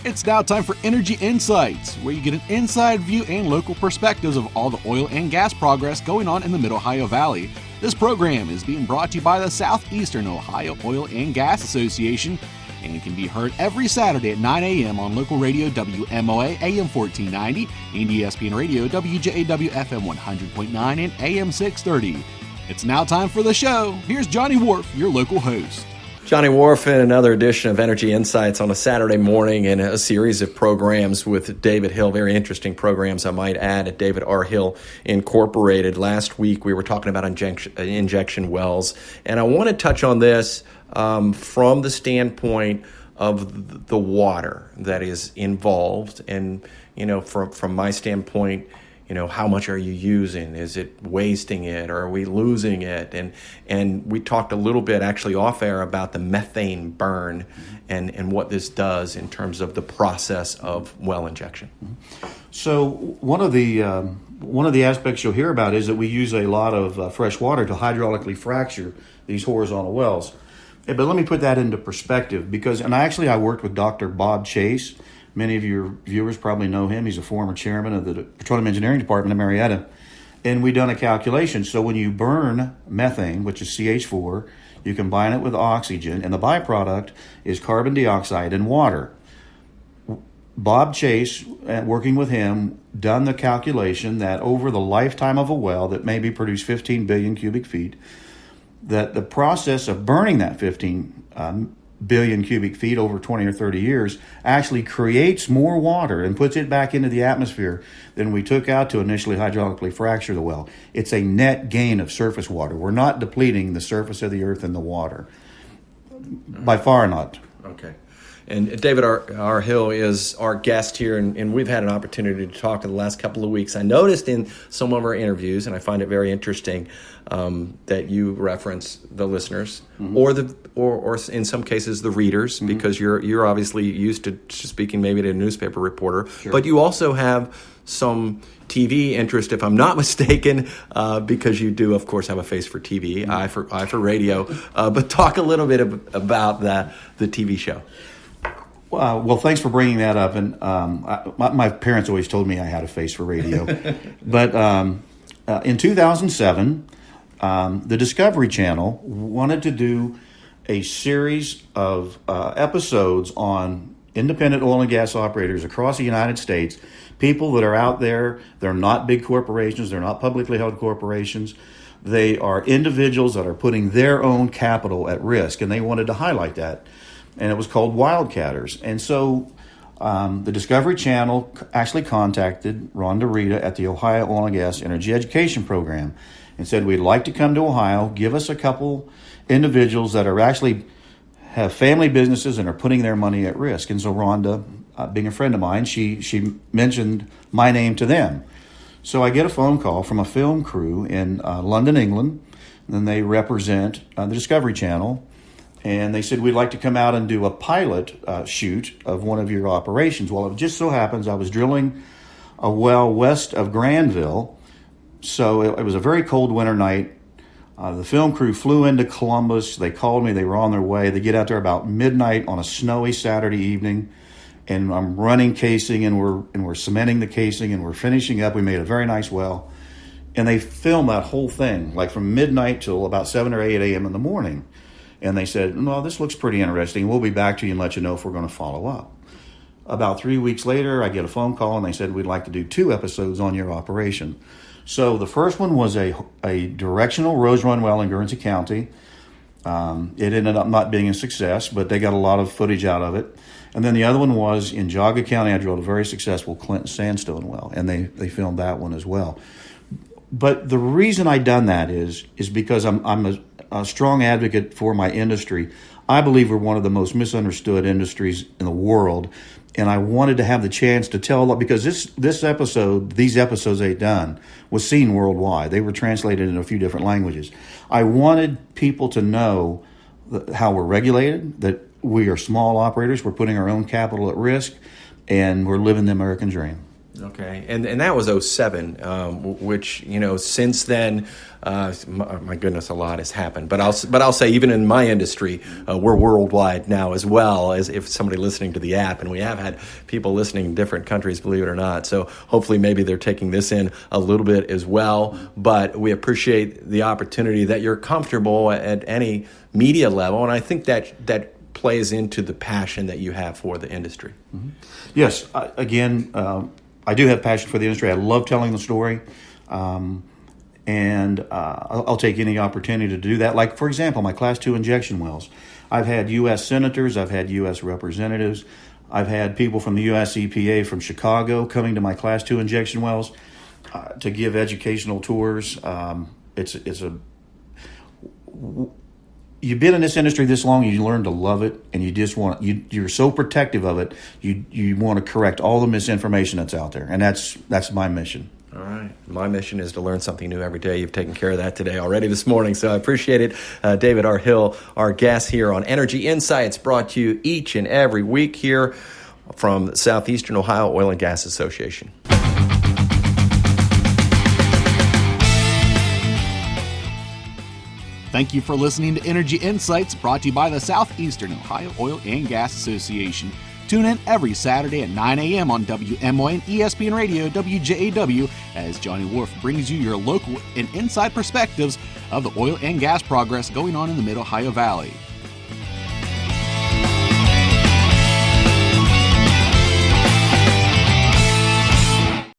It's now time for Energy Insights, where you get an inside view and local perspectives of all the oil and gas progress going on in the Mid-Ohio Valley. This program is being brought to you by the Southeastern Ohio Oil and Gas Association and can be heard every Saturday at 9 a.m. on local radio WMOA AM 1490 and ESPN radio WJAW FM 100.9 and AM 630. It's now time for the show. Here's Johnny Wharf, your local host. Johnny Wharf in another edition of Energy Insights on a Saturday morning and a series of programs with David Hill. Very interesting programs, I might add, at David R. Hill Incorporated. Last week we were talking about injection wells, and I want to touch on this from the standpoint of the water that is involved. And, you know, from my standpoint, you know, how much are you using? Is it wasting it, or are we losing it? And we talked a little bit actually off air about the methane burn and what this does in terms of the process of well injection. So one of the aspects you'll hear about is that we use a lot of fresh water to hydraulically fracture these horizontal wells. But let me put that into perspective I worked with Dr. Bob Chase. Many of your viewers probably know him. He's a former chairman of the Petroleum Engineering Department of Marietta. And we done a calculation. So when you burn methane, which is CH4, you combine it with oxygen, and the byproduct is carbon dioxide and water. Bob Chase, working with him, done the calculation that over the lifetime of a well that maybe produced 15 billion cubic feet, that the process of burning that 15 billion cubic feet over 20 or 30 years actually creates more water and puts it back into the atmosphere than we took out to initially hydraulically fracture the well. It's a net gain of surface water. We're not depleting the surface of the earth and the water. By far not. Okay. And David R. Hill is our guest here, and we've had an opportunity to talk in the last couple of weeks. I noticed in some of our interviews, and I find it very interesting, that you reference the listeners, or in some cases the readers, because you're obviously used to speaking maybe to a newspaper reporter, sure. But you also have some TV interest, if I'm not mistaken, because you do, of course, have a face for TV, eye for radio. But talk a little bit about the TV show. Well, thanks for bringing that up. And my parents always told me I had a face for radio. But in 2007, the Discovery Channel wanted to do a series of episodes on independent oil and gas operators across the United States, people that are out there. They're not big corporations. They're not publicly held corporations. They are individuals that are putting their own capital at risk, and they wanted to highlight that. And it was called Wildcatters. And so the Discovery Channel actually contacted Rhonda Rita at the Ohio Oil and Gas Energy Education Program and said, we'd like to come to Ohio, give us a couple individuals that are actually have family businesses and are putting their money at risk. And so Rhonda, being a friend of mine, she mentioned my name to them. So I get a phone call from a film crew in London, England, and then they represent the Discovery Channel. And they said, we'd like to come out and do a pilot shoot of one of your operations. Well, it just so happens I was drilling a well west of Granville. So it was a very cold winter night. The film crew flew into Columbus. They called me. They were on their way. They get out there about midnight on a snowy Saturday evening. And I'm running casing, and we're cementing the casing, and we're finishing up. We made a very nice well. And they filmed that whole thing, like from midnight till about 7 or 8 a.m. in the morning. And they said, well, this looks pretty interesting. We'll be back to you and let you know if we're going to follow up. About 3 weeks later, I get a phone call, and they said, we'd like to do 2 episodes on your operation. So the first one was a directional Rose Run well in Guernsey County. It ended up not being a success, but they got a lot of footage out of it. And then the other one was in Jaga County. I drilled a very successful Clinton Sandstone well, and they filmed that one as well. But the reason I done that is because I'm a strong advocate for my industry. I believe we're one of the most misunderstood industries in the world, and I wanted to have the chance to tell, because these episodes they've done was seen worldwide. They were translated in a few different languages. I wanted people to know how we're regulated, that we are small operators, we're putting our own capital at risk, and we're living the American dream. Okay, and that was '07, which, since then, my goodness, a lot has happened. But I'll say, even in my industry, we're worldwide now, as well as if somebody listening to the app, and we have had people listening in different countries, believe it or not. So hopefully, maybe they're taking this in a little bit as well. But we appreciate the opportunity that you're comfortable at any media level, and I think that plays into the passion that you have for the industry. Mm-hmm. Yes, I do have passion for the industry. I love telling the story, and I'll take any opportunity to do that. Like, for example, my Class 2 injection wells. I've had U.S. senators, I've had U.S. representatives, I've had people from the U.S. EPA from Chicago coming to my Class 2 injection wells to give educational tours. You've been in this industry this long, you learn to love it, and you just you're so protective of it, you want to correct all the misinformation that's out there, and that's my mission. All right. My mission is to learn something new every day. You've taken care of that today already this morning, so I appreciate it. David R. Hill, our guest here on Energy Insights, brought to you each and every week here from the Southeastern Ohio Oil and Gas Association. Thank you for listening to Energy Insights, brought to you by the Southeastern Ohio Oil and Gas Association. Tune in every Saturday at 9 a.m. on WMOA and ESPN Radio WJAW as Johnny Wolf brings you your local and inside perspectives of the oil and gas progress going on in the Mid-Ohio Valley.